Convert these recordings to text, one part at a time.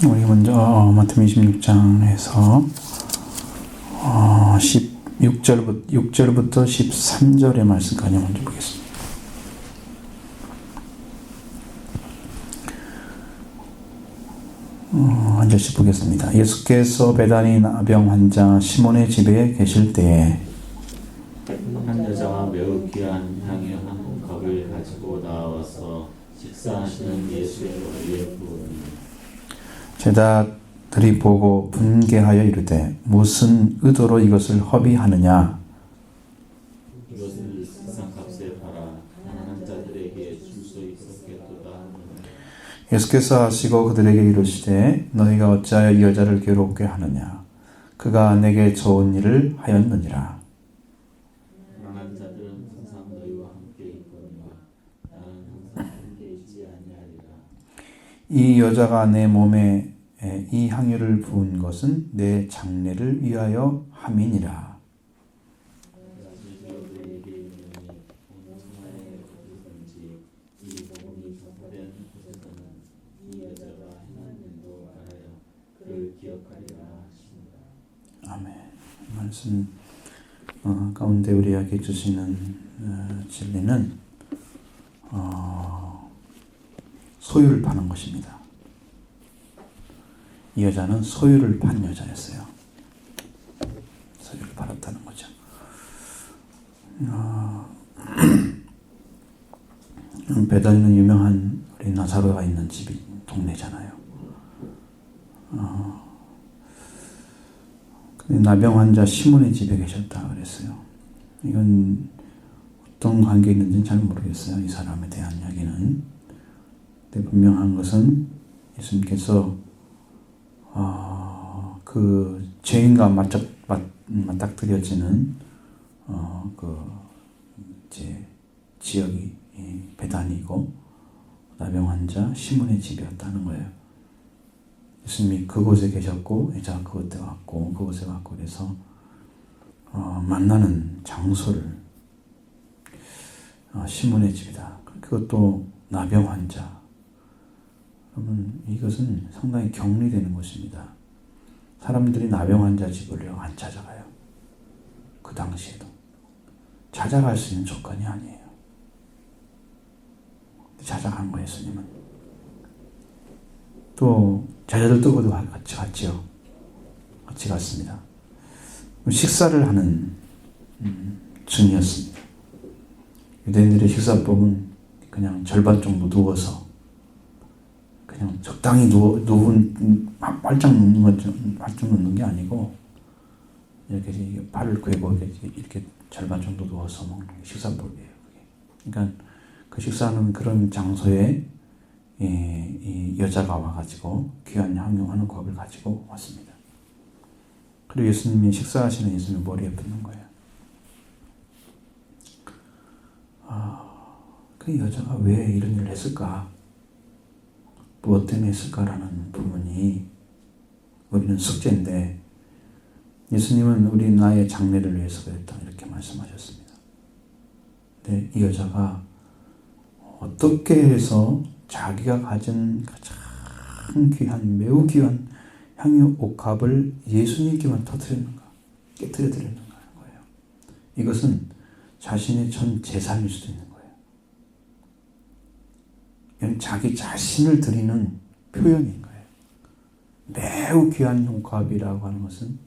우리 먼저 마태복음 26장에서 6절부터 13절의 말씀까지 먼저 보겠습니다. 한 절씩 보겠습니다. 예수께서 베다니 나병 환자 시몬의 집에 계실 때에 한 여자가 매우 귀한 향유 한 컵을 가지고 나와서 식사하시는 예수의 머리에 부으니 제자들이 보고 분개하여 이르되 무슨 의도로 이것을 허비하느냐. 이것을 세상값에 팔아 가난한 자들에게 줄 수 있었겠도다 하느니라. 예수께서 하시고 그들에게 이르시되 너희가 어찌하여 이 여자를 괴롭게 하느냐. 그가 내게 좋은 일을 하였느니라. 가난한 자들은 항상 너희와 함께 있거니와 나는 항상 함께 있지 아니하리라. 이 여자가 내 몸에 이 향유를 부은 것은 내 장례를 위하여 함이니라. 너희에게 이르노니 온 천하에 어디든지 이 복음이 전파된 곳에서는 이 여자가 행한 일도 알아요. 그를 기억하리라 하시니라. 아멘. 말씀 가운데 우리에게 주시는 진리는 소유를 파는 것입니다. 이 여자는 소유를 판 여자였어요. 소유를 팔았다는 거죠. 베다니는 유명한 우리 나사로가 있는 집이 동네잖아요. 근데 나병 환자 시몬의 집에 계셨다 그랬어요. 이건 어떤 관계 있는지는 잘 모르겠어요. 이 사람에 대한 이야기는. 근데 분명한 것은 예수님께서 그 죄인과 맞닥뜨려지는 이제 지역이 베다니고 나병 환자 시몬의 집이었다는 거예요. 예수님이 그곳에 계셨고 여자가 그곳에 왔고 그래서 만나는 장소를 시몬의 집이다. 그것도 나병 환자. 여러분 이것은 상당히 격리되는 곳입니다. 사람들이 나병 환자 집을 안 찾아가요. 그 당시에도 찾아갈 수 있는 조건이 아니에요. 찾아간 거예요. 예수님은. 또 제자들도 그도 같이 갔죠. 같이 갔습니다. 식사를 하는 중이었습니다. 유대인들의 식사법은 그냥 절반 정도 누워서 그냥 적당히 누운 발짝 눕는 게 아니고 이렇게 팔을 꿰고 이렇게 절반 정도 누워서 먹는 게 식사법이에요. 그러니까 그 식사는 그런 장소에 이 여자가 와가지고 귀한 향유 한 컵을 가지고 왔습니다. 그리고 예수님이 식사하시는 예수님 머리에 붓는 거예요. 그 여자가 왜 이런 일을 했을까? 무엇 때문에 했을까라는 부분이 우리는 숙제인데 예수님은 우리 나의 장래를 위해서 그랬다 이렇게 말씀하셨습니다. 근데 이 여자가 어떻게 해서 자기가 가진 가장 매우 귀한 향유 옥합을 예수님께만 터뜨렸는가, 깨뜨려 드렸는가 하는 거예요. 이것은 자신의 전 재산일 수도 있는 거예요. 이건 자기 자신을 드리는 표현인 거예요. 매우 귀한 옥합이라고 하는 것은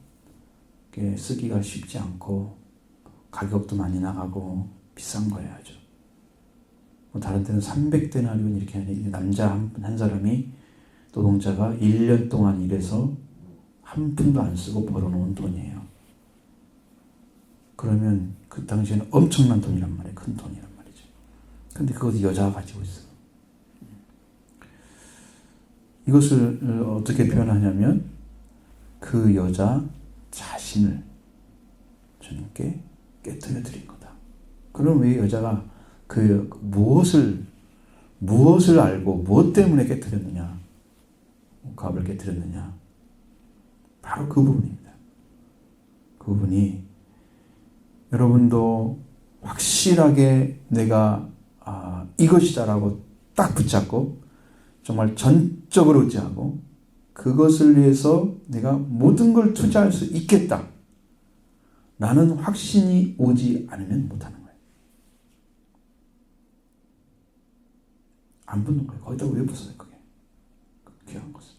쓰기가 쉽지 않고 가격도 많이 나가고 비싼 거예요, 아주. 다른 때는 300데나리온 이렇게 하는 남자 한 사람이 노동자가 1년 동안 일해서 한 푼도 안 쓰고 벌어놓은 돈이에요. 그러면 그 당시에는 엄청난 돈이란 말이에요. 큰 돈이란 말이죠. 근데 그것을 여자가 가지고 있어요. 이것을 어떻게 표현하냐면 그 여자 자신을 주님께 깨뜨려 드린 거다. 그럼 왜 여자가 그 무엇을 알고 무엇 때문에 깨뜨렸느냐, 옥합을 깨뜨렸느냐, 바로 그 부분입니다. 그 부분이 여러분도 확실하게 내가 이것이다라고 딱 붙잡고 정말 전적으로 의지하고 그것을 위해서 내가 모든 걸 투자할 수 있겠다. 나는 확신이 오지 않으면 못하는 거예요. 안 붙는 거예요. 거기다 왜 붙어요, 그게? 귀한 것은.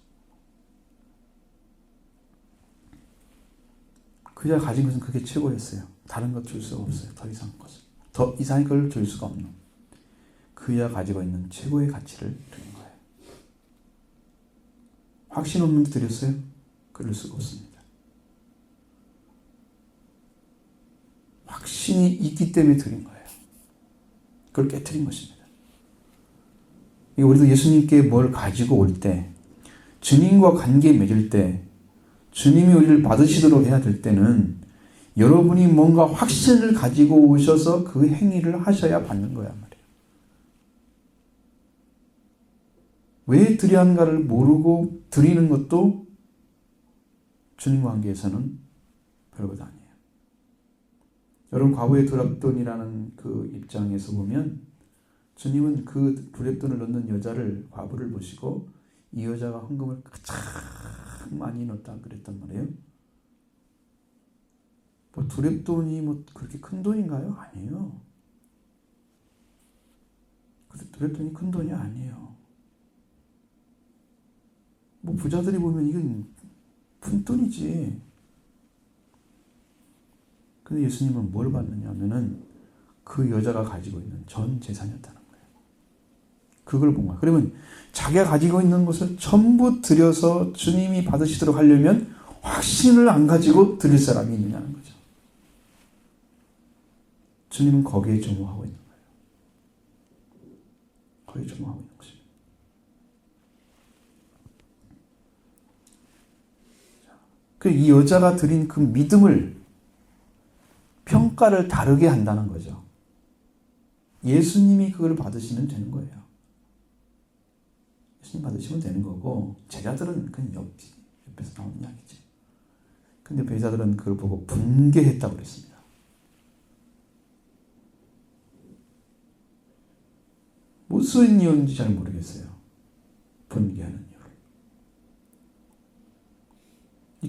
그가 가진 것은 그게 최고였어요. 다른 것 줄 수가 없어요. 더 이상한 것을. 더 이상의 걸 줄 수가 없는. 그가 가지고 있는 최고의 가치를 드린 거예요. 확신 없는데 드렸어요? 그럴 수가 없습니다. 확신이 있기 때문에 드린 거예요. 그걸 깨트린 것입니다. 우리도 예수님께 뭘 가지고 올 때, 주님과 관계 맺을 때, 주님이 우리를 받으시도록 해야 될 때는 여러분이 뭔가 확신을 가지고 오셔서 그 행위를 하셔야 받는 거야 말이에요. 왜 드려야 하는가를 모르고 드리는 것도 주님과 관계에서는 별것 아니에요. 여러분 과거의 두랍돈이라는 그 입장에서 보면 주님은 그 두랍돈을 넣는 여자를 과부를 보시고 이 여자가 헌금을 가장 많이 넣었다 그랬단 말이에요. 뭐 두렙돈이 뭐 그렇게 큰 돈인가요? 아니에요. 두렙돈이 큰 돈이 아니에요. 뭐 부자들이 보면 이건 푼돈이지. 근데 예수님은 뭘 받느냐 하면은 그 여자가 가지고 있는 전 재산이었다는 거예요. 그걸 본 거예요. 그러면 자기가 가지고 있는 것을 전부 들여서 주님이 받으시도록 하려면 확신을 안 가지고 드릴 사람이 있느냐는 거죠. 주님은 거기에 조목하고 있는 거예요. 거기에 조목하고 있는 것입니다. 이 여자가 드린 그 믿음을 평가를 다르게 한다는 거죠. 예수님이 그걸 받으시면 되는 거예요. 예수님 받으시면 되는 거고 제자들은 그냥 옆에서 나오는 이야기지. 근데 배자들은 그걸 보고 분개했다고 그랬습니다. 무슨 이유인지 잘 모르겠어요. 분개하는 이유를.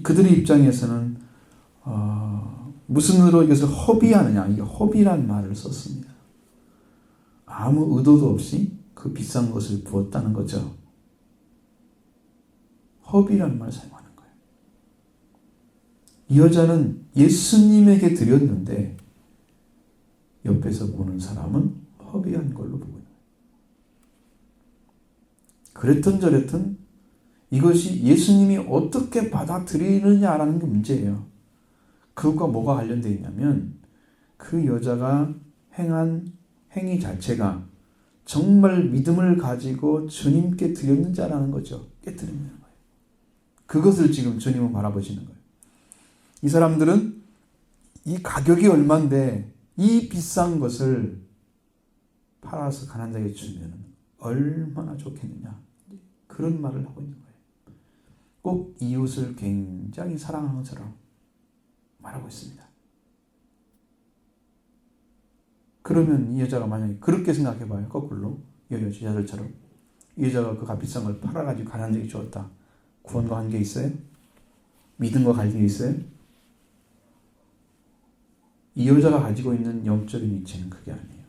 그들의 입장에서는 무슨으로 이것을 허비하느냐, 이 허비란 말을 썼습니다. 아무 의도도 없이 그 비싼 것을 부었다는 거죠. 허비라는 말을 사용하는 거예요. 이 여자는 예수님에게 드렸는데 옆에서 보는 사람은 허비한 걸로 보고 있는 거예요. 그랬던 저랬던 이것이 예수님이 어떻게 받아들이느냐라는 게 문제예요. 그것과 뭐가 관련되어 있냐면 그 여자가 행한 행위 자체가 정말 믿음을 가지고 주님께 드렸는지라는 거죠. 깨뜨리는 거예요. 그것을 지금 주님은 바라보시는 거예요. 이 사람들은 이 가격이 얼마인데 이 비싼 것을 팔아서 가난한 자에게 주면 얼마나 좋겠느냐. 그런 말을 하고 있는 거예요. 꼭 이웃을 굉장히 사랑하는 것처럼 말하고 있습니다. 그러면 이 여자가 만약에 그렇게 생각해봐요. 거꾸로 이 여자들처럼 이 여자가 그 값비싼 걸 팔아가지고 가난한 자에게 주었다. 구원과 관계 있어요? 믿음과 관계 있어요? 이 여자가 가지고 있는 영적인 위치는 그게 아니에요.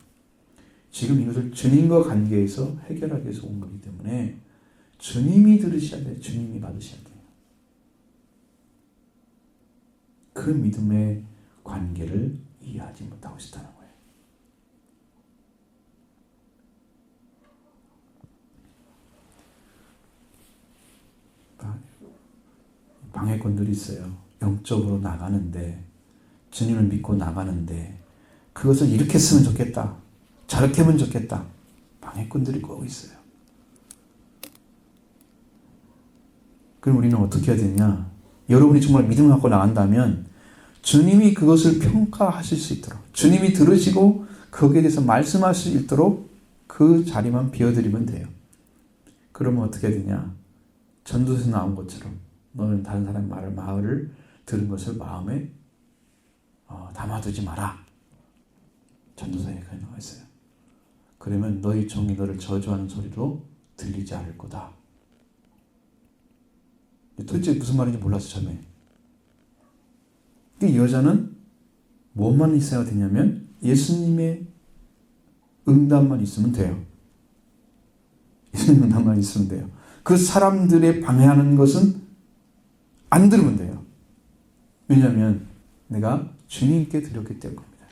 지금 이것을 주님과 관계에서 해결하기 위해서 온 거기 때문에 주님이 들으셔야 돼요. 주님이 받으셔야 돼요. 그 믿음의 관계를 이해하지 못하고 있다는 거예요. 방해꾼들이 있어요. 영적으로 나가는데 주님을 믿고 나가는데 그것을 이렇게 했으면 좋겠다. 저렇게 하면 좋겠다. 방해꾼들이 꼭 있어요. 그럼 우리는 어떻게 해야 되냐? 여러분이 정말 믿음을 갖고 나간다면 주님이 그것을 평가하실 수 있도록 주님이 들으시고 거기에 대해서 말씀할 수 있도록 그 자리만 비워드리면 돼요. 그러면 어떻게 해야 되냐? 전도서에서 나온 것처럼 너는 다른 사람의 말을 들은 것을 마음에 담아두지 마라. 전도서에 그렇게 나와 있어요. 그러면 너희 종이 너를 저주하는 소리도 들리지 않을 거다. 도대체 무슨 말인지 몰랐어 처음에. 이 여자는 뭐만 있어야 되냐면 예수님의 응답만 있으면 돼요. 예수님 응답만 있으면 돼요. 그 사람들의 방해하는 것은 안 들으면 돼요. 왜냐하면 내가 주님께 드렸기 때문입니다.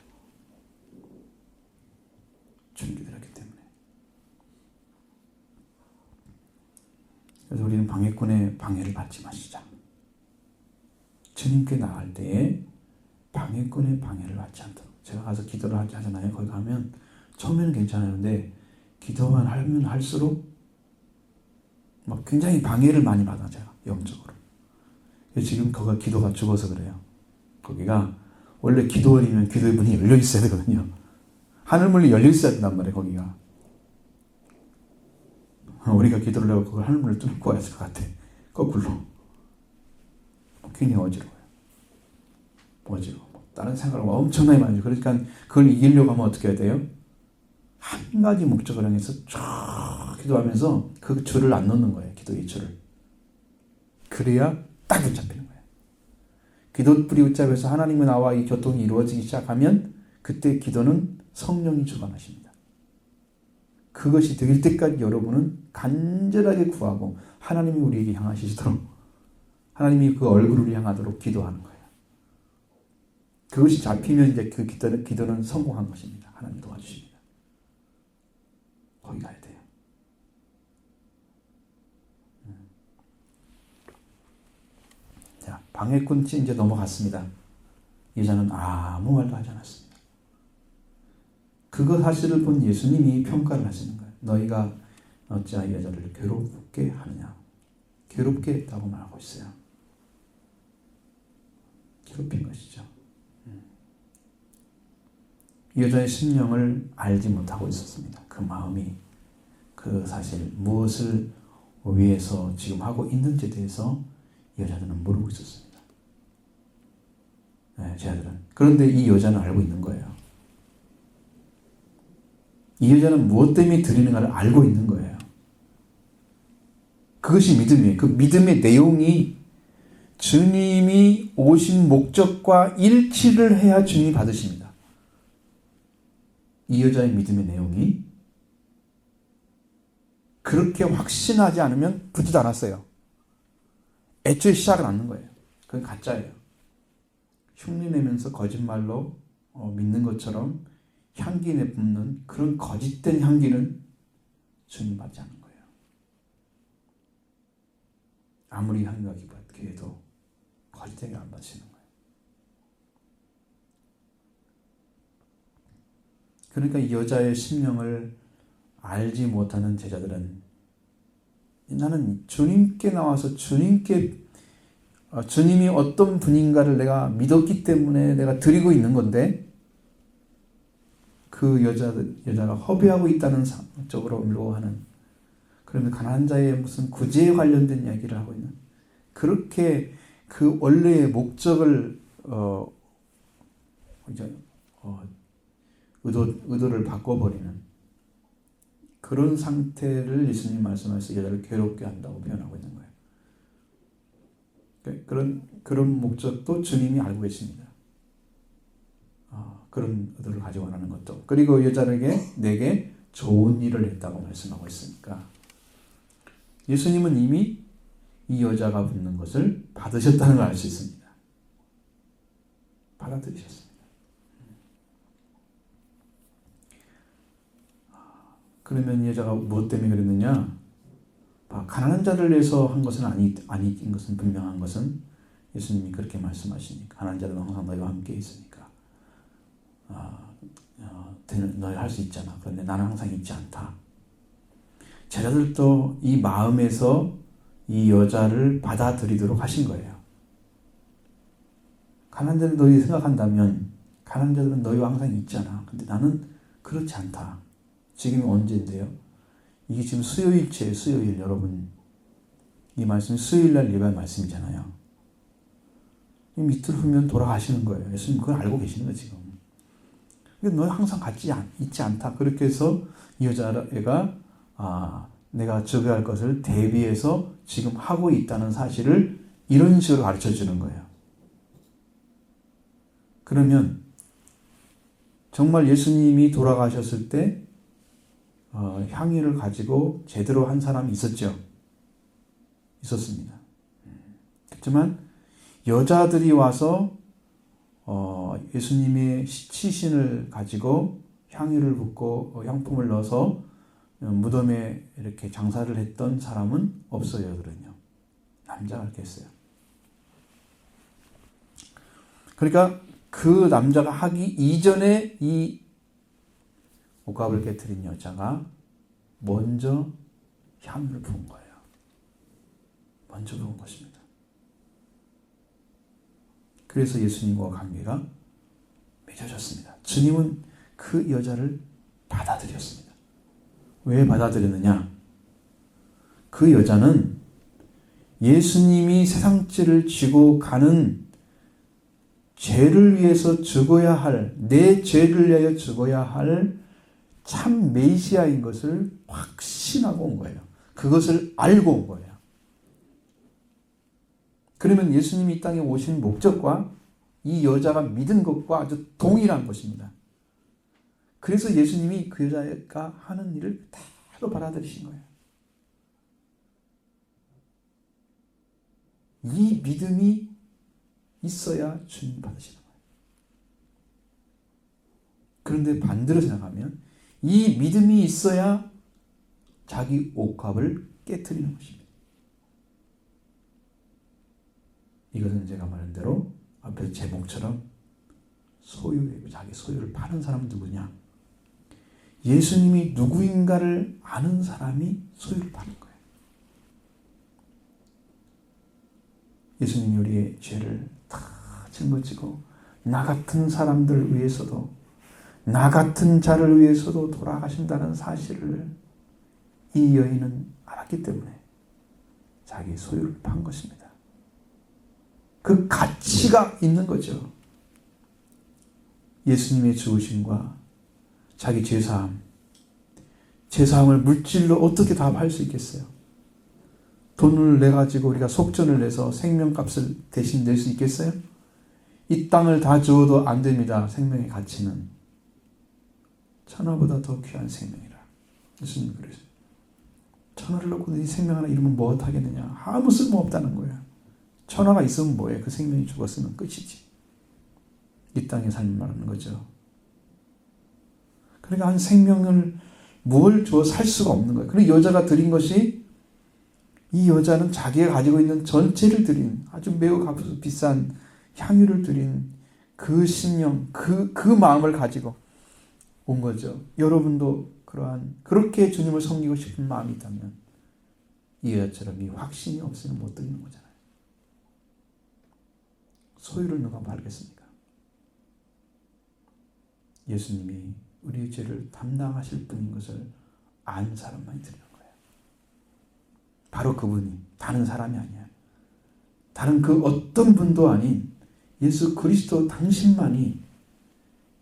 주님께 드렸기 때문에. 그래서 우리는 방해꾼의 방해를 받지 마시자. 주님께 나갈 때에 방해꾼의 방해를 받지 않도록. 제가 가서 기도를 하잖아요. 거기 가면 처음에는 괜찮았는데 기도만 하면 할수록 막 굉장히 방해를 많이 받아 제가 영적으로. 지금 거기가 기도가 죽어서 그래요. 거기가 원래 기도원이면 기도의 문이 열려 있어야 되거든요. 하늘문이 열려 있어야 된단 말이에요. 거기가. 우리가 기도를 하고 그걸 하늘문을 뚫고 와야 될 것 같아. 거꾸로. 굉장히 어지러워요. 다른 생각을 엄청나게 많이 해요. 그러니까 그걸 이기려고 하면 어떻게 해야 돼요? 한 가지 목적을 향해서 쫙 기도하면서 그 줄을 안 놓는 거예요. 기도의 줄을. 그래야 딱 붙잡히는 거예요. 기도뿌리 붙잡혀서 하나님과 나와 이 교통이 이루어지기 시작하면 그때 기도는 성령이 주관하십니다. 그것이 될 때까지 여러분은 간절하게 구하고 하나님이 우리에게 향하시도록 하나님이 그 얼굴을 향하도록 기도하는 거예요. 그것이 잡히면 이제 그 기도는 성공한 것입니다. 하나님 도와주십니다. 거기 가야 돼요. 자, 방해꾼 이제 넘어갔습니다. 여자는 아무 말도 하지 않았습니다. 그거 사실을 본 예수님이 평가를 하시는 거예요. 너희가 어찌하여 여자를 괴롭게 하느냐. 괴롭게 했다고 말하고 있어요. 괴롭힌 것이죠. 이 여자의 심령을 알지 못하고 있었습니다. 그 마음이 그 사실 무엇을 위해서 지금 하고 있는지에 대해서 여자들은 모르고 있었습니다. 네, 제자들은. 그런데 이 여자는 알고 있는 거예요. 이 여자는 무엇 때문에 드리는가를 알고 있는 거예요. 그것이 믿음이에요. 그 믿음의 내용이 주님이 오신 목적과 일치를 해야 주님이 받으십니다. 이 여자의 믿음의 내용이 그렇게 확신하지 않으면 붙지도 않았어요. 애초에 시작을 않는 거예요. 그건 가짜예요. 흉내내면서 거짓말로 믿는 것처럼 향기 내뿜는 그런 거짓된 향기는 주님 받지 않는 거예요. 아무리 향기가 기뻐도 거짓되게 안 받치는 거예요. 그러니까 이 여자의 심령을 알지 못하는 제자들은 나는 주님께 나와서 주님이 어떤 분인가를 내가 믿었기 때문에 내가 드리고 있는 건데 그 여자가 허비하고 있다는 쪽으로 밀고 하는 그러면 가난한 자의 무슨 구제에 관련된 이야기를 하고 있는 그렇게 그 원래의 목적을 의도를 바꿔버리는 그런 상태를 예수님 말씀하셔서 여자를 괴롭게 한다고 표현하고 있는 거예요. 그런 목적도 주님이 알고 계십니다. 그런 의도를 가지고 원하는 것도. 그리고 여자에게 내게 좋은 일을 했다고 말씀하고 있으니까 예수님은 이미 이 여자가 묻는 것을 받으셨다는 걸 알 수 있습니다. 받아들이셨습니다. 그러면 이 여자가 무엇 때문에 그랬느냐? 가난한 자를 위해서 한 것은 아닌 것은 분명한 것은 예수님이 그렇게 말씀하시니까 가난한 자들은 항상 너희와 함께 있으니까 너희 할 수 있잖아. 그런데 나는 항상 있지 않다. 제자들도 이 마음에서 이 여자를 받아들이도록 하신 거예요. 가난한 자들 너희 생각한다면 가난한 자들은 너희와 항상 있잖아. 근데 나는 그렇지 않다. 지금이 언제인데요? 이게 지금 수요일째 수요일 여러분 이 말씀이 수요일날 예배 말씀이잖아요. 이틀 후면 돌아가시는 거예요. 예수님 그걸 알고 계시는 거예요 지금. 너희 항상 같이 있지 않다. 그렇게 해서 이 여자애가 내가 저기할 것을 대비해서 지금 하고 있다는 사실을 이런 식으로 가르쳐 주는 거예요. 그러면 정말 예수님이 돌아가셨을 때 향유를 가지고 제대로 한 사람이 있었죠. 있었습니다. 그렇지만 여자들이 와서 예수님의 시신을 가지고 향유를 붓고 향품을 넣어서 무덤에 이렇게 장사를 했던 사람은 없어요. 그러냐. 남자가 이렇게 했어요. 그러니까 그 남자가 하기 이전에 이 옥합을 깨트린 여자가 먼저 향유를 부은 거예요. 먼저 부은 것입니다. 그래서 예수님과 관계가 맺어졌습니다. 주님은 그 여자를 받아들였습니다. 왜 받아들였느냐? 그 여자는 예수님이 세상죄를 지고 가는 죄를 위해서 죽어야 할, 내 죄를 위하여 죽어야 할 참 메시아인 것을 확신하고 온 거예요. 그것을 알고 온 거예요. 그러면 예수님이 이 땅에 오신 목적과 이 여자가 믿은 것과 아주 동일한 것입니다. 그래서 예수님이 그 여자가 하는 일을 그대로 받아들이신 거예요. 이 믿음이 있어야 주님 받으시는 거예요. 그런데 반대로 생각하면 이 믿음이 있어야 자기 옥합을 깨트리는 것입니다. 이것은 제가 말한 대로 앞에서 제목처럼 소유이고 자기 소유를 파는 사람은 누구냐? 예수님이 누구인가를 아는 사람이 소유를 파는 거예요. 예수님이 우리의 죄를 다 짊어지고 나 같은 사람들 위해서도 나 같은 자를 위해서도 돌아가신다는 사실을 이 여인은 알았기 때문에 자기 소유를 판 것입니다. 그 가치가 있는 거죠. 예수님의 죽으심과 자기 죄사함을 물질로 어떻게 답할 수 있겠어요? 돈을 내가지고 우리가 속전을 내서 생명값을 대신 낼 수 있겠어요? 이 땅을 다 주어도 안 됩니다. 생명의 가치는. 천하보다 더 귀한 생명이라. 예수님 그러세요. 천하를 놓고 이 생명 하나 잃으면 뭐 하겠느냐. 아무 쓸모 없다는 거예요. 천하가 있으면 뭐예요? 그 생명이 죽었으면 끝이지. 이 땅의 삶을 말하는 거죠. 그러니까 한 생명을 뭘 줘 살 수가 없는 거예요. 그리고 여자가 드린 것이 이 여자는 자기가 가지고 있는 전체를 드린 아주 매우 값으로 비싼 향유를 드린 그 신령, 그 마음을 가지고 온 거죠. 여러분도 그렇게 주님을 섬기고 싶은 마음이 있다면 이 여자처럼 이 확신이 없으면 못 드리는 거잖아요. 소유를 누가 팔겠습니까? 예수님이 우리의 죄를 담당하실 분인 것을 아는 사람만이 드리는 거예요. 바로 그분이 다른 사람이 아니야. 다른 그 어떤 분도 아닌 예수 그리스도 당신만이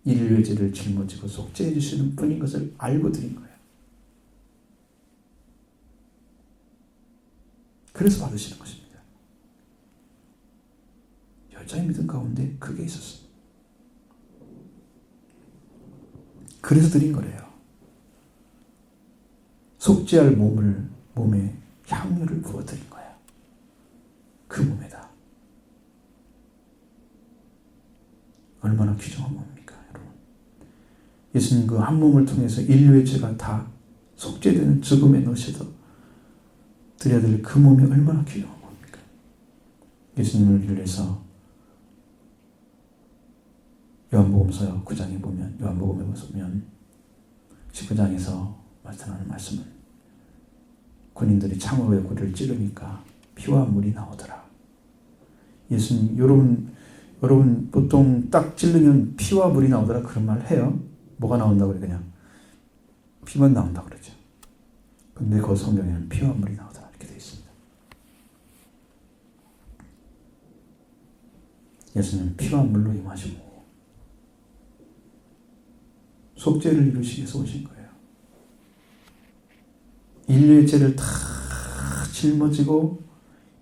인류의 죄를 짊어지고 속죄해 주시는 분인 것을 알고 드린 거예요. 그래서 받으시는 것입니다. 여자의 믿음 가운데 그게 있었습니다. 그래서 드린 거래요. 속죄할 몸에 향유를 부어드린 거예요. 그 몸에다. 얼마나 귀중한 몸입니까, 여러분? 예수님 그 한 몸을 통해서 인류의 죄가 다 속죄되는 죽음에 넣으셔도 드려야 될 그 몸이 얼마나 귀중한 몸입니까? 예수님을 위해서 요한복음서 9장에 보면, 요한복음에 보면 19장에서 나타나는 말씀은 군인들이 창으로 고리를 찌르니까 피와 물이 나오더라. 예수님, 여러분 보통 딱 찌르면 피와 물이 나오더라 그런 말 해요? 뭐가 나온다고 그래? 그냥 피만 나온다고 그러죠. 근데 그 성경에는 피와 물이 나오더라 이렇게 되어 있습니다. 예수님은 피와 물로 임하시고 속죄를 이루시기 위해서 오신 거예요. 인류의 죄를 다 짊어지고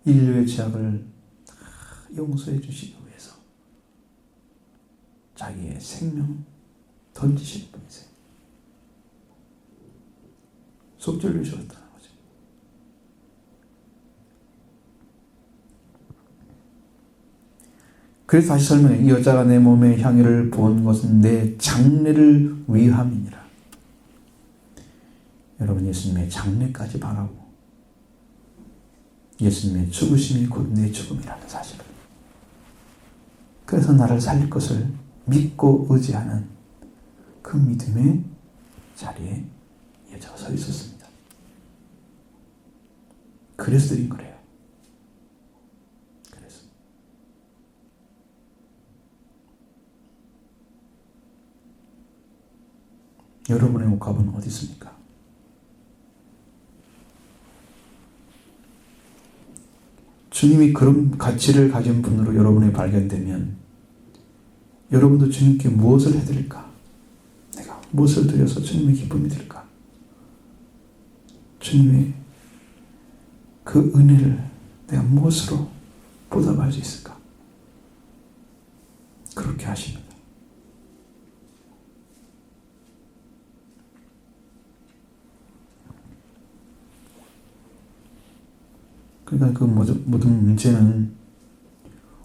인류의 죄악을 용서해 주시기 위해서 자기의 생명 던지실 분이세요. 속죄를 주셨다는 거죠. 그래서 다시 설명해. 이 여자가 내 몸의 향유를 부은 것은 내 장례를 위함이니라. 여러분, 예수님의 장례까지 바라고 예수님의 죽으심이 곧 내 죽음이라는 사실을, 그래서 나를 살릴 것을 믿고 의지하는 그 믿음의 자리에 여자가 서 있었습니다. 그래서 드린 거래요. 그래서 여러분의 옥합은 어디 있습니까? 주님이 그런 가치를 가진 분으로 여러분이 발견되면 여러분도 주님께 무엇을 해드릴까? 내가 무엇을 드려서 주님의 기쁨이 될까? 주님의 그 은혜를 내가 무엇으로 보답할 수 있을까? 그렇게 하십니다. 그러니까 그 모든 문제는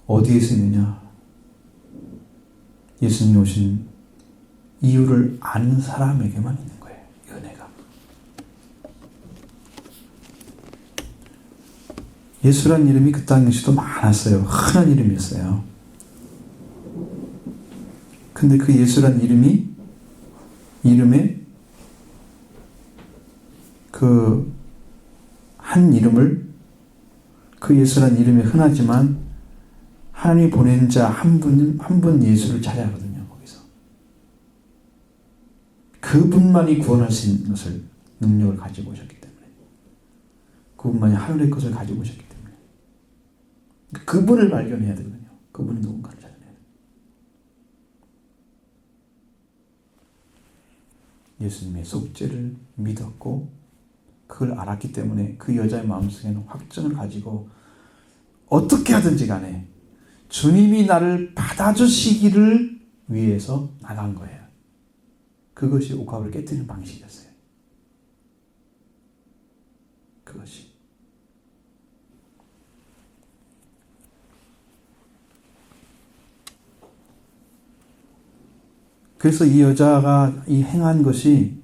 어디에서 있느냐? 예수님이 오신 이유를 아는 사람에게만 있는 거예요. 이 은혜가. 예수란 이름이 그 당시도 많았어요. 흔한 이름이었어요. 근데 그 예수란 이름에 그 한 이름을, 그 예수란 이름이 흔하지만 하나님이 보낸 자 한 분 예수를 찾아야 하거든요. 거기서 그분만이 구원할 수 있는 것을, 능력을 가지고 오셨기 때문에, 그분만이 하늘의 것을 가지고 오셨기 때문에 그분을 발견해야 되거든요. 그분이 누군가를 찾아내야 돼요. 예수님의 속죄를 믿었고 그걸 알았기 때문에 그 여자의 마음속에는 확증을 가지고 어떻게 하든지 간에 주님이 나를 받아주시기를 위해서 나간 거예요. 그것이 옥합을 깨뜨리는 방식이었어요. 그것이. 그래서 이 여자가 이 행한 것이,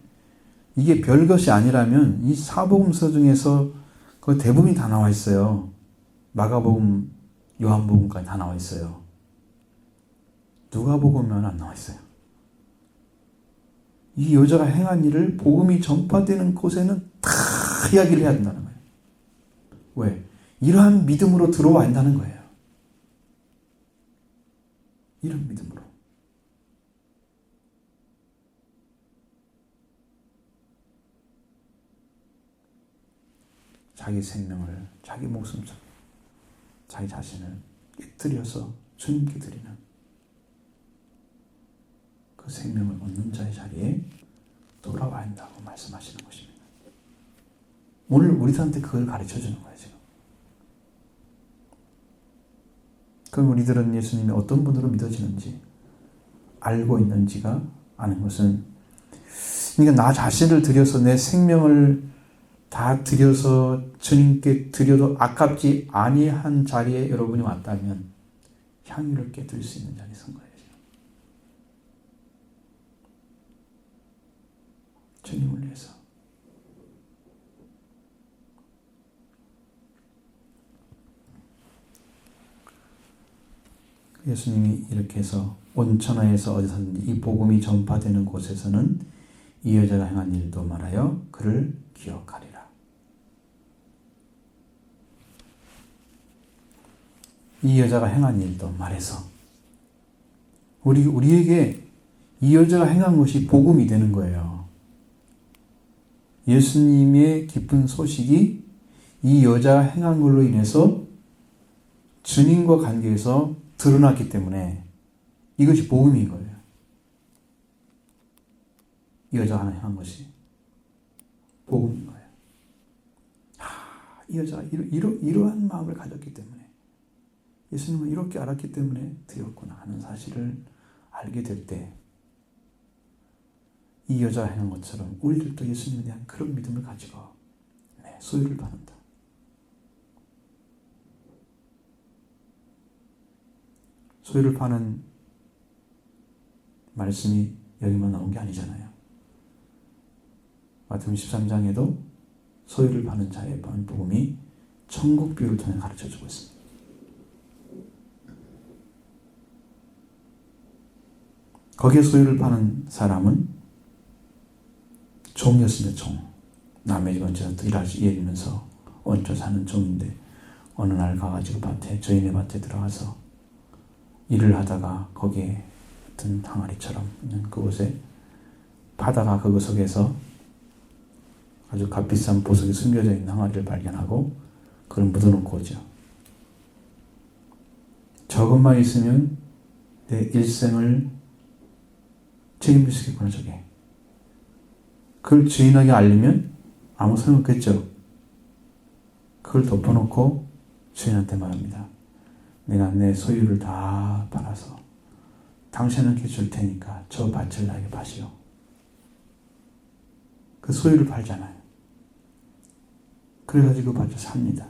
이게 별것이 아니라면 이 사복음서 중에서 그 대부분이 다 나와 있어요. 마가복음, 요한복음까지 다 나와 있어요. 누가복음은 안 나와 있어요. 이 여자가 행한 일을 복음이 전파되는 곳에는 다 이야기를 해야 된다는 거예요. 왜? 이러한 믿음으로 들어와야 한다는 거예요. 이런 믿음으로. 자기 생명을, 자기 목숨, 자기 자신을 깨뜨려서 주님께 드리는 그 생명을 얻는 자의 자리에 돌아와야 한다고 말씀하시는 것입니다. 오늘 우리들한테 그걸 가르쳐 주는 거예요, 지금. 그럼 우리들은 예수님이 어떤 분으로 믿어지는지 알고 있는지가 아는 것은, 그러니까 나 자신을 들여서 내 생명을 다 드려서 주님께 드려도 아깝지 아니한 자리에 여러분이 왔다면 향유를 깨뜨릴 수 있는 자리에 선 거예요. 주님을 위해서. 예수님이 이렇게 해서 온 천하에서 어디서든지 이 복음이 전파되는 곳에서는 이 여자가 행한 일도 말하여 그를 기억하리라. 이 여자가 행한 일도 말해서 우리에게 이 여자가 행한 것이 복음이 되는 거예요. 예수님의 기쁜 소식이 이 여자가 행한 걸로 인해서 주님과 관계에서 드러났기 때문에 이것이 복음인 거예요. 이 여자가 행한 것이 복음인 거예요. 이 여자가 이러한 마음을 가졌기 때문에 예수님은 이렇게 알았기 때문에 드렸구나 하는 사실을 알게 될 때 이 여자가 하는 것처럼 우리들도 예수님에 대한 그런 믿음을 가지고 소유를 받는다. 소유를 파는 말씀이 여기만 나온 게 아니잖아요. 마태복음 13장에도 소유를 파는 자에 관한 복음이 천국 비유를 통해 가르쳐주고 있습니다. 거기에 소유를 파는 사람은 종이었습니다. 종. 남의 집 얹혀서 일하면서 얹혀 사는 종인데 어느 날 가가지고 저희네 밭에 들어가서 일을 하다가 거기에 어떤 항아리처럼 있는 그곳에 바다가 그곳 속에서 아주 값비싼 보석이 숨겨져 있는 항아리를 발견하고 그걸 묻어놓고 오죠. 저것만 있으면 내 일생을 책임질 수 있겠구나 저게. 그걸 주인에게 알리면 아무 소용없겠죠. 그걸 덮어놓고 주인한테 말합니다. 내가 내 소유를 다 팔아서 당신에게 줄 테니까 저 밭을 나에게 파시오. 그 소유를 팔잖아요. 그래가지고 그 밭을 삽니다.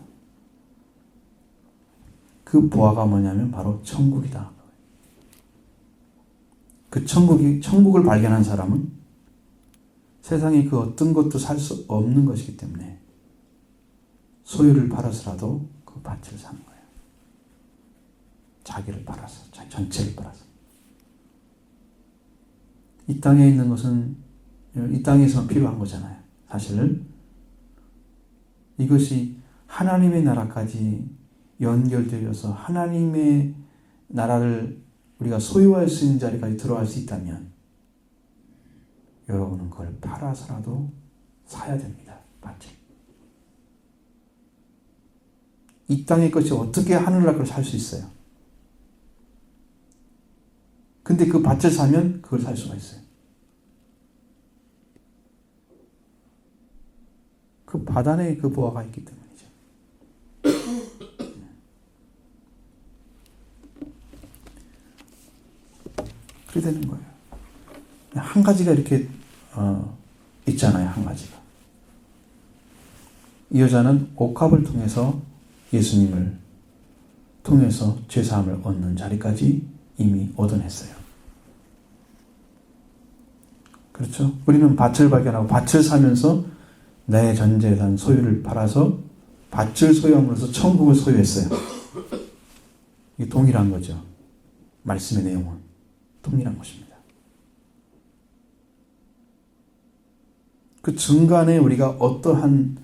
그 보화가 뭐냐면 바로 천국이다. 그 천국을 발견한 사람은 세상에 그 어떤 것도 살 수 없는 것이기 때문에 소유를 팔아서라도 그 밭을 사는 거예요. 자기를 팔아서, 자기 전체를 팔아서. 이 땅에 있는 것은 이 땅에서 필요한 거잖아요. 사실은 이것이 하나님의 나라까지 연결되어서 하나님의 나라를 우리가 소유할 수 있는 자리까지 들어갈 수 있다면 여러분은 그걸 팔아서라도 사야 됩니다. 밭을. 이 땅의 것이 어떻게 하늘나라 걸 살 수 있어요? 근데 그 밭을 사면 그걸 살 수가 있어요. 그 밭 안에 그 보화가 있기 때문이죠. 그렇게 되는 거예요. 한 가지가 이렇게 있잖아요. 한 가지가. 이 여자는 옥합을 통해서 예수님을 통해서 죄사함을 얻는 자리까지 이미 얻어냈어요. 그렇죠? 우리는 밭을 발견하고 밭을 사면서 내 전 재산 소유를 팔아서 밭을 소유함으로써 천국을 소유했어요. 이게 동일한 거죠. 말씀의 내용은 동일한 것입니다. 그 중간에 우리가 어떠한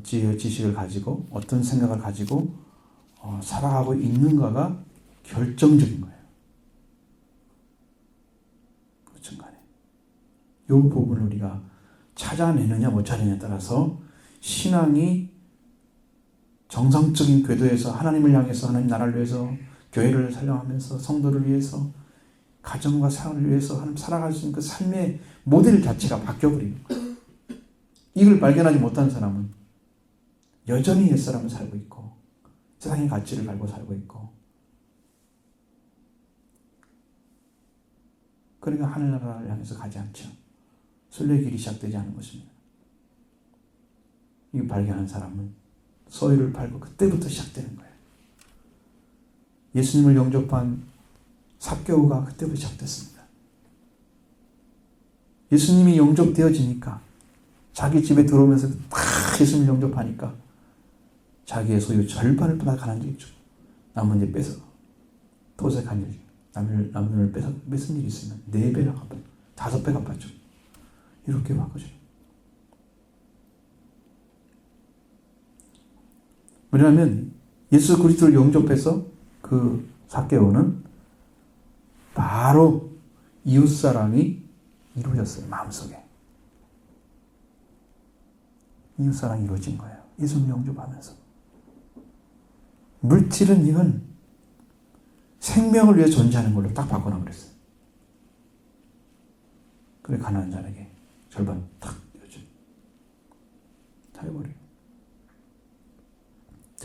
지식을 가지고 어떤 생각을 가지고 살아가고 있는가가 결정적인 거예요. 그 중간에. 이 부분을 우리가 찾아내느냐 못 찾느냐에 따라서 신앙이 정상적인 궤도에서 하나님을 향해서 하나님 나라를 위해서 교회를 살려가면서 성도를 위해서 가정과 사업을 위해서 하나님 살아갈 수 있는 그 삶의 모델 자체가 바뀌어버리는 거예요. 이걸 발견하지 못한 사람은 여전히 옛사람을 살고 있고 세상의 가치를 갈고 살고 있고 그러니까 하늘나라를 향해서 가지 않죠. 순례의 길이 시작되지 않은 것입니다. 이걸 발견한 사람은 소유를 팔고 그때부터 시작되는 거예요. 예수님을 영접한 삭개오가 그때부터 시작됐습니다. 예수님이 영접되어지니까 자기 집에 들어오면서 다 예수님을 영접하니까 자기의 소유 절반을 받아 가난하게 주고 남은 이제 뺏어 도색한 일, 남의 눈을 뺏은 일이 있으면 4배나 갚아요. 5배 갚았죠. 이렇게 바꿔줘요. 왜냐하면 예수 그리스도를 영접해서 그 삭개오는 바로 이웃사랑이 이루어졌어요. 마음속에. 이웃사랑이 이루어진 거예요. 예수를 영접하면서. 물질은 이건 생명을 위해 존재하는 걸로 딱 바꿔놔 버렸어요. 그래 가난한 자에게 절반 탁 해줘. 다 해버려요.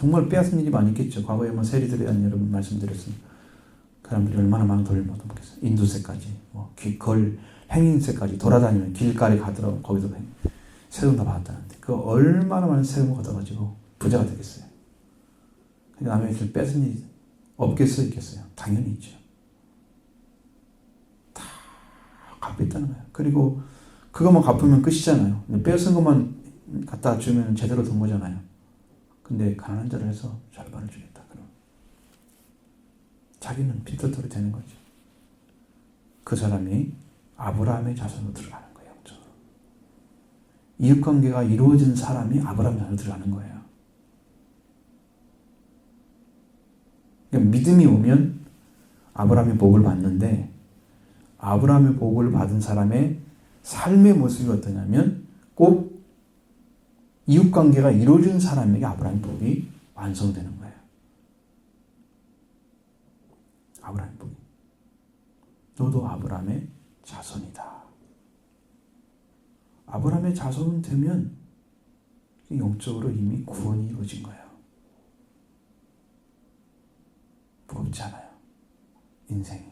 정말 빼앗은 일이 많이 있겠죠. 과거에 뭐 세리들에 대한 여러분 말씀드렸습니다. 그 사람들이 얼마나 많은 돈을 못 먹겠어요. 인두세까지, 행인세까지 돌아다니면 길가에 가더라고 거기서 세금 다 받았다는데 그 얼마나 많은 세금을 걷어가지고 부자가 되겠어요. 남의 길 뺏은 일이 없겠어요, 있겠어요? 당연히 있죠. 다 갚고 있다는 거예요. 그리고 그것만 갚으면 끝이잖아요. 뺏은 것만 갖다 주면 제대로 된 거잖아요. 근데 가난한 자를 해서 절반을 주겠다. 그럼 자기는 빈털터리 되는 거죠. 그 사람이 아브라함의 자손으로 들어가는 거예요. 이웃관계가 이루어진 사람이 아브라함의 자손으로 들어가는 거예요. 그러니까 믿음이 오면 아브라함의 복을 받는데 아브라함의 복을 받은 사람의 삶의 모습이 어떠냐면 꼭 이웃관계가 이루어진 사람에게 아브라함의 복이 완성되는 거예요. 아브라함의 복이. 너도 아브라함의 자손이다. 아브라함의 자손은 되면 영적으로 이미 구원이 이루어진 거예요. 무겁지 않아요. 인생이.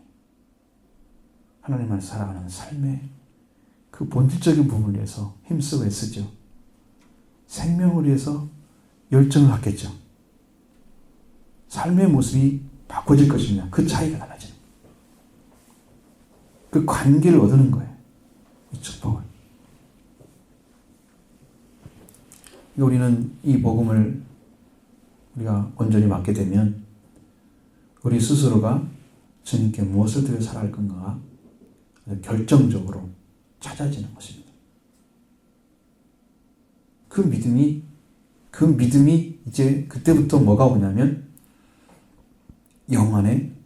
하나님을 살아가는 삶의 그 본질적인 부분을 위해서 힘쓰고 애쓰죠. 생명을 위해서 열정을 갖겠죠. 삶의 모습이 바꿔질 것이냐. 그 차이가 달라지는 거예요. 그 관계를 얻는 거예요. 이 축복을. 우리는 이 복음을 우리가 온전히 맡게 되면 우리 스스로가 주님께 무엇을 드려 살아갈 건가가 결정적으로 찾아지는 것입니다. 그 믿음이 이제 그때부터 뭐가 오냐면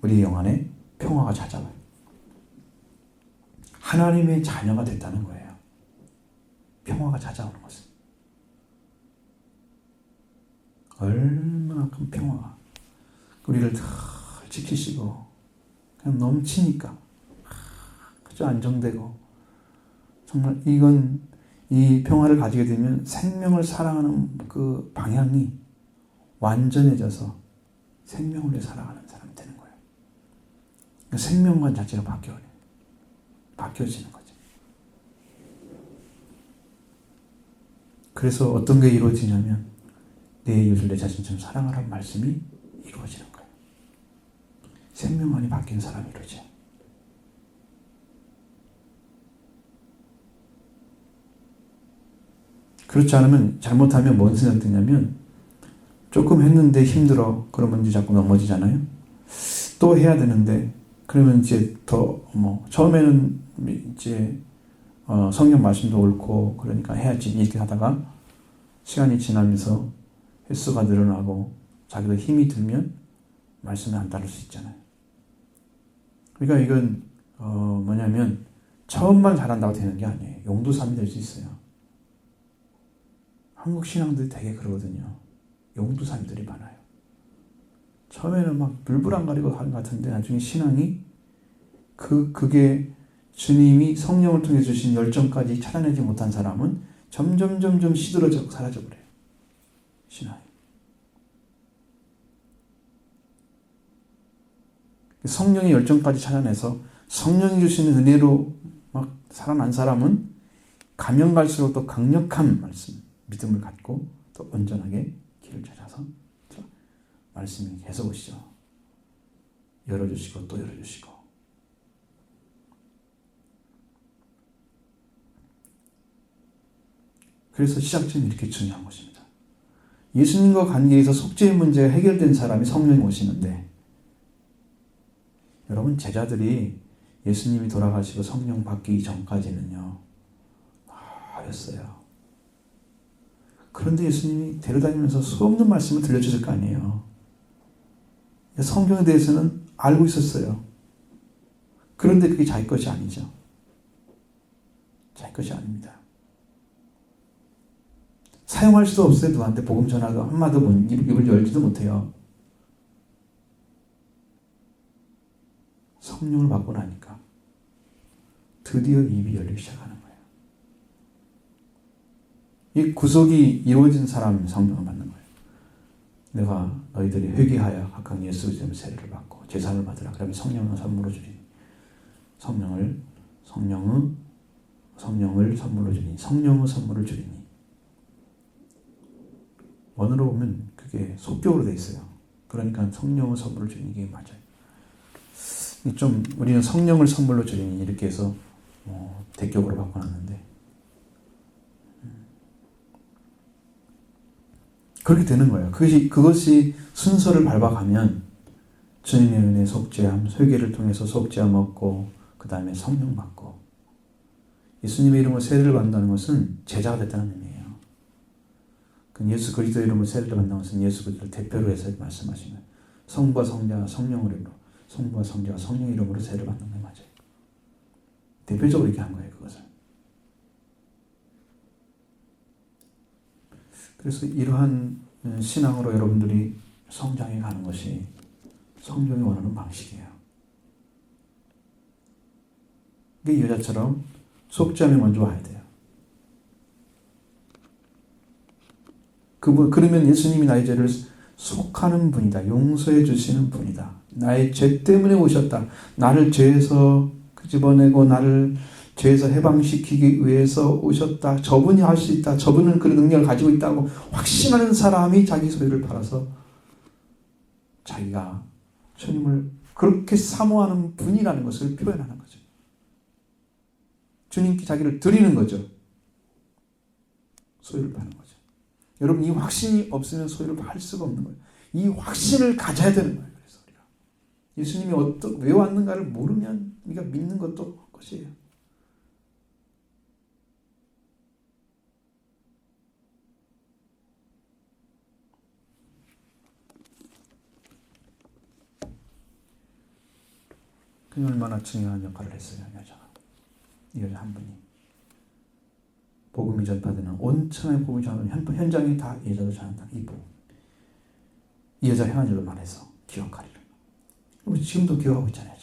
우리 영 안에 평화가 찾아와요. 하나님의 자녀가 됐다는 거예요. 평화가 찾아오는 것은. 얼마나 큰 평화가 우리를 다 지키시고 그냥 넘치니까 그저 안정되고 정말 이 평화를 가지게 되면 생명을 사랑하는 그 방향이 완전해져서 생명을 위해 살아가는 사람이 되는 거예요. 생명관 자체가 바뀌어지는 거죠. 그래서 어떤 게 이루어지냐면 내 이웃을 내 자신처럼 사랑하라는 말씀이 이루어지는 거예요. 생명관이 바뀐 사람이 이루어져요. 그렇지 않으면 잘못하면 뭔 생각이 드냐면 조금 했는데 힘들어. 그러면 이제 자꾸 넘어지잖아요. 또 해야 되는데 그러면 이제 더 처음에는 이제 성경 말씀도 옳고 그러니까 해야지 이렇게 하다가 시간이 지나면서 횟수가 늘어나고 자기도 힘이 들면 말씀을 안 따를 수 있잖아요. 그러니까 이건 뭐냐면 처음만 잘한다고 되는 게 아니에요. 용두삼이 될 수 있어요. 한국 신앙들이 되게 그러거든요. 용두삼이들이 많아요. 처음에는 막 불불안가리고 하는 것 같은데 나중에 신앙이 그게 주님이 성령을 통해 주신 열정까지 찾아내지 못한 사람은 점점 시들어져 사라져버려요. 신앙이. 성령의 열정까지 찾아내서 성령이 주시는 은혜로 막 살아난 사람은 가면 갈수록 더 강력한 말씀, 믿음을 갖고 더 온전하게 길을 찾아서 말씀이 계속 오시죠. 열어주시고 또 열어주시고. 그래서 시작점이 이렇게 중요한 것입니다. 예수님과 관계에서 속죄의 문제가 해결된 사람이 성령이 오시는데 여러분 제자들이 예수님이 돌아가시고 성령 받기 전까지는요 하였어요. 그런데 예수님이 데려다니면서 수없는 말씀을 들려주실 거 아니에요. 성경에 대해서는 알고 있었어요. 그런데 그게 자기 것이 아니죠. 자기 것이 아닙니다. 사용할 수도 없어요. 누구한테 복음 전하고 한마디 입을 열지도 못해요. 성령을 받고 나니까 드디어 입이 열리기 시작하는 거예요. 이 구속이 이루어진 사람이 성령을 받는 거예요. 내가 너희들이 회개하여 각각 예수 그리스도의 세례를 받고 제사를 받으라. 그러면 성령을 선물로 주리니 성령을 선물로 주리니 성령의 선물을 주리니 원어로 보면 그게 속격으로 돼 있어요. 그러니까 성령의 선물을 주리니 이게 맞아요. 좀 우리는 성령을 선물로 주리니 이렇게 해서 대격으로 바꿔놨는데 그렇게 되는 거예요. 그것이 순서를 밟아가면 주님의 은혜 속죄함, 회개를 통해서 속죄함 얻고 그 다음에 성령 받고 예수님의 이름으로 세례를 받는다는 것은 제자가 됐다는 의미예요. 예수 그리스도의 이름으로 세례를 받는다는 것은 예수 그리스도를 대표로 해서 말씀하신 거예요. 성부와 성자와 성령 이름으로 성부와 성자와 성령 이름으로 세례를 받는 게 맞아요. 대표적으로 이렇게 한 거예요. 그것을. 그래서 이러한 신앙으로 여러분들이 성장해 가는 것이 성경이 원하는 방식이에요. 이 여자처럼 속죄함이 먼저 와야 돼요. 그러면 예수님이 나의 죄를 속하는 분이다. 용서해 주시는 분이다. 나의 죄 때문에 오셨다. 나를 죄에서 끄집어내고 나를 죄에서 해방시키기 위해서 오셨다. 저분이 할 수 있다. 저분은 그 능력을 가지고 있다고 확신하는 사람이 자기 소유를 팔아서 자기가 주님을 그렇게 사모하는 분이라는 것을 표현하는 거죠. 주님께 자기를 드리는 거죠. 소유를 파는 거죠. 여러분 이 확신이 없으면 소유를 팔 수가 없는 거예요. 이 확신을 가져야 되는 거예요. 그래서 우리가 예수님이 왜 왔는가를 모르면 우리가 믿는 것도 것이에요. 그게 얼마나 중요한 역할을 했어요. 이 여자 한 분이. 복음이 전파되는 온천의 복음이 전파되는 현장에 다 이 여자도 전한다. 이 복음. 이 여자 행한 일로 말해서 기억하리라. 우리 지금도 기억하고 있잖아요.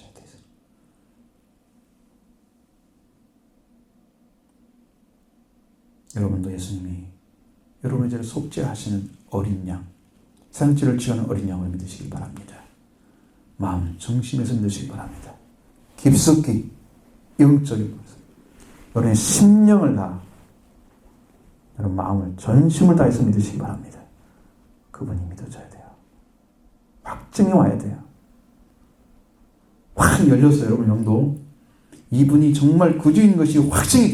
여러분도 예수님이 여러분의 죄를 속죄하시는 어린 양, 생죄를 취하는 어린 양을 믿으시기 바랍니다. 마음 중심에서 믿으시기 바랍니다. 깊숙이 영적인 곳에서 여러분의 심령을 다 여러분 마음을 전심을 다해서 믿으시기 바랍니다. 그분이 믿어져야 돼요. 확증이 와야 돼요. 확 열렸어요. 여러분 영도. 이분이 정말 구주인 것이 확증이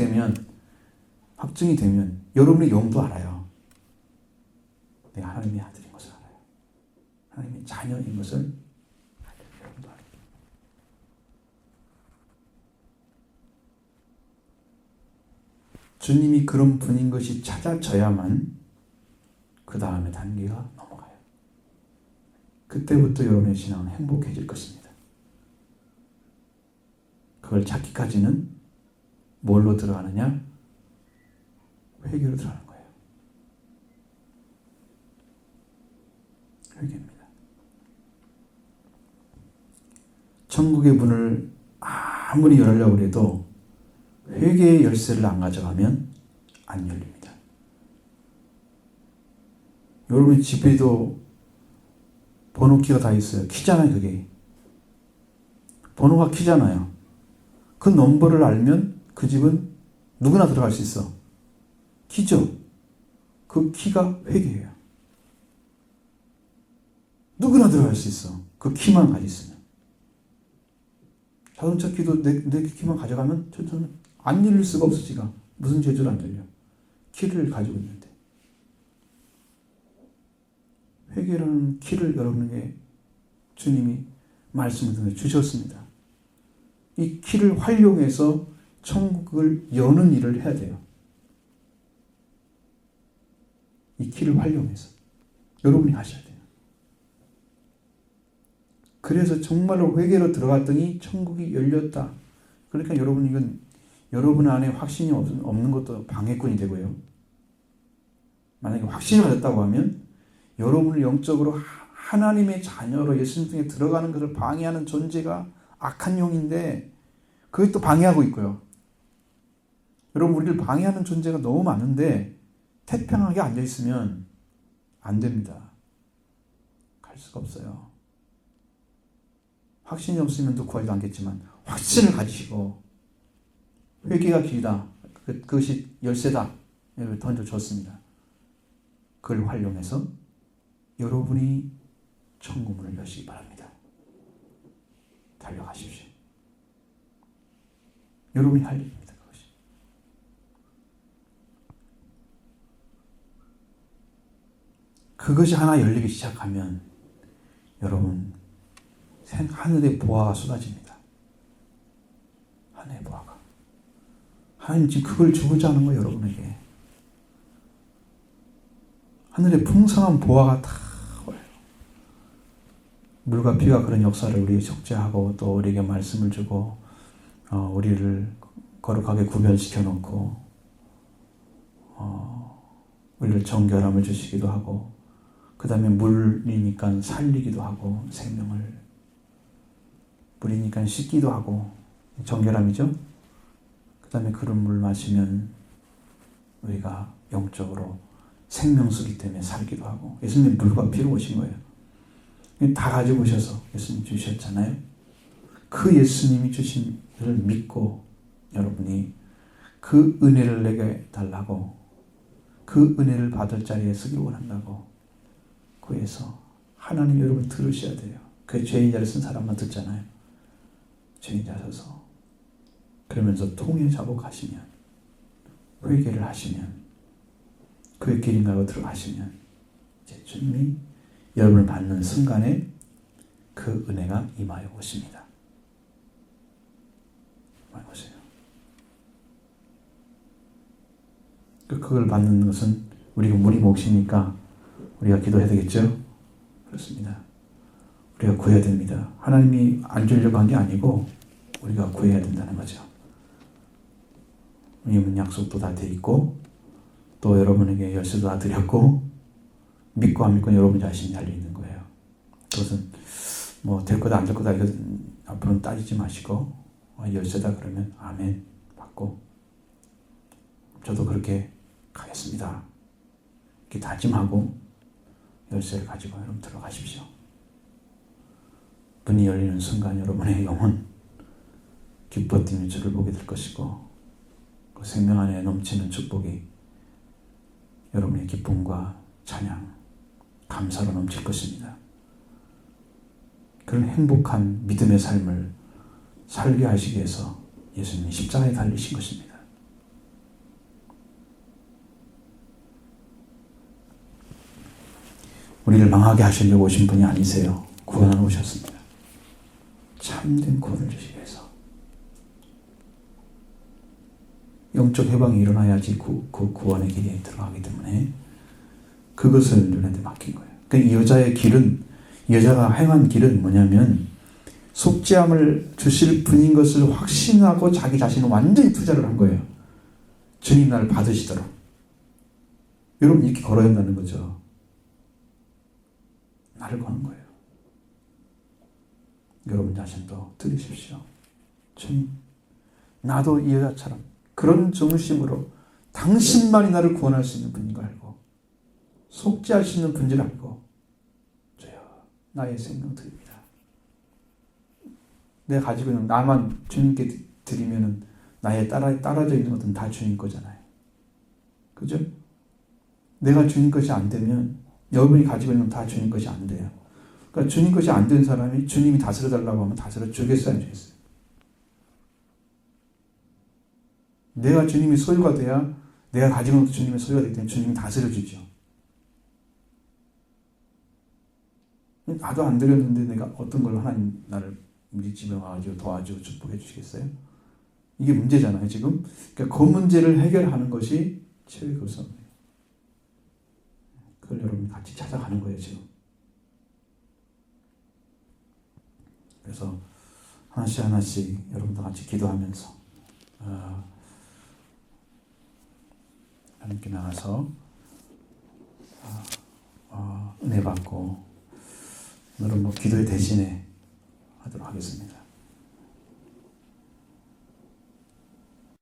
되면 여러분의 영도 알아요. 내가 하나님의 아들인 것을 알아요. 하나님의 자녀인 것을 여러분도 알아요. 주님이 그런 분인 것이 찾아져야만 그 다음에 단계가 넘어가요. 그때부터 여러분의 신앙은 행복해질 것입니다. 그걸 찾기까지는 뭘로 들어가느냐? 회개로 들어가는 거예요. 회개입니다. 천국의 문을 아무리 열으려고 해도 회개의 열쇠를 안 가져가면 안 열립니다. 여러분 집에도 번호키가 다 있어요. 키잖아요. 그게. 번호가 키잖아요. 그 넘버를 알면 그 집은 누구나 들어갈 수 있어. 키죠. 그 키가 회개예요. 누구나 들어갈 수 있어. 그 키만 가지고 있으면. 자동차 키도 내 키만 가져가면 저는 안 열릴 수가 없어. 지가 무슨 죄주로 안 열려. 키를 가지고 있는데. 회개라는 키를 여러분에게 주님이 말씀을 주셨습니다. 이 키를 활용해서 천국을 여는 일을 해야 돼요. 이 키를 활용해서 여러분이 하셔야 돼요. 그래서 정말로 회개로 들어갔더니 천국이 열렸다. 그러니까 이건 여러분 안에 확신이 없는 것도 방해꾼이 되고요. 만약에 확신이 가졌다고 하면 여러분을 영적으로 하나님의 자녀로 예수님 중에 들어가는 것을 방해하는 존재가 악한 영인데 그게 또 방해하고 있고요. 여러분 우리를 방해하는 존재가 너무 많은데 태평하게 앉아있으면 안 됩니다. 갈 수가 없어요. 확신이 없으면 또 구하지도 않겠지만 확신을 가지시고 회개가 길이다. 그것이 열쇠다. 이걸 던져줬습니다. 그걸 활용해서 여러분이 천국문을 여시기 바랍니다. 달려가십시오. 여러분이 할 일입니다. 그것이 하나 열리기 시작하면 여러분 하늘의 보화가 쏟아집니다. 하늘의 보화가. 하나님 지금 그걸 주고자 하는 거예요. 여러분에게. 하늘의 풍성한 보화가 다 와요. 물과 피가 그런 역사를 우리에게 적재하고 또 우리에게 말씀을 주고 우리를 거룩하게 구별시켜 놓고 우리를 정결함을 주시기도 하고 그 다음에 물이니까 살리기도 하고 생명을 물이니까 씻기도 하고 정결함이죠. 그 다음에 그런 물 마시면 우리가 영적으로 생명수기 때문에 살기도 하고 예수님 물과 피로 오신 거예요. 다 가지고 오셔서 예수님 주셨잖아요. 그 예수님이 주신 것을 믿고 여러분이 그 은혜를 내게 달라고 그 은혜를 받을 자리에 서기를 원한다고 그래서 하나님 여러분 들으셔야 돼요. 그 죄인자를 쓴 사람만 듣잖아요. 죄인자 서서 그러면서 통에 자복하시면 회개를 하시면 그의 길인 가로 들어가시면 이제 주님이 여러분을 받는 순간에 그 은혜가 임하여 오십니다. 임하여 오세요. 그걸 받는 것은 우리가 물이 몫이니까 우리가 기도해야 되겠죠? 그렇습니다. 우리가 구해야 됩니다. 하나님이 안 주려고 한 게 아니고 우리가 구해야 된다는 거죠. 이미 약속도 다 돼 있고 또 여러분에게 열쇠도 다 드렸고 믿고 안 믿고 여러분 자신이 달려있는 거예요. 그것은 뭐 될 거다 안 될 거다 이거 앞으로는 따지지 마시고 열쇠다 그러면 아멘 받고 저도 그렇게 가겠습니다. 이렇게 다짐하고 열쇠를 가지고 여러분 들어가십시오. 문이 열리는 순간 여러분의 영혼 기뻐 뛰는 주를 보게 될 것이고 그 생명 안에 넘치는 축복이 여러분의 기쁨과 찬양, 감사로 넘칠 것입니다. 그런 행복한 믿음의 삶을 살게 하시기 위해서 예수님이 십자가에 달리신 것입니다. 우리를 망하게 하시려고 오신 분이 아니세요. 구원하러 오셨습니다. 참된 구원을 주시기 위해서. 영적 해방이 일어나야지 그 구원의 길에 들어가기 때문에 그것을 우리한테 맡긴 거예요. 그러니까 이 여자의 길은, 이 여자가 행한 길은 뭐냐면 속죄함을 주실 분인 것을 확신하고 자기 자신을 완전히 투자를 한 거예요. 주님 나를 받으시도록. 여러분 이렇게 걸어야 한다는 거죠. 나를 거는 거예요. 여러분 자신도 들으십시오. 주님, 나도 이 여자처럼 그런 정심으로 당신만이 나를 구원할 수 있는 분인 걸 알고 속죄할 수 있는 분인 줄 알고 주여 나의 생명 드립니다. 내가 가지고 있는 나만 주님께 드리면 나의 따라져 있는 것은 다 주님 거잖아요. 그죠? 내가 주님 것이 안 되면 여러분이 가지고 있는 건 다 주님 것이 안 돼요. 그러니까 주님 것이 안 된 사람이 주님이 다스려 달라고 하면 다스려 주겠어요, 안 주겠어요? 내가 주님의 소유가 돼야 내가 가지고 있는 것도 주님의 소유가 되기 때문에 주님이 다스려 주죠. 나도 안 드렸는데 내가 어떤 걸로 하나님 나를 우리 집에 와가지고 도와주고 축복해 주시겠어요? 이게 문제잖아요, 지금. 그러니까 그 문제를 해결하는 것이 최후의 교섭이에요. 그걸 여러분이 같이 찾아가는 거예요, 지금. 그래서 하나씩 하나씩 여러분도 같이 기도하면서 하나님께 나가서 은혜 받고 오늘은 기도의 대신에 하도록 하겠습니다.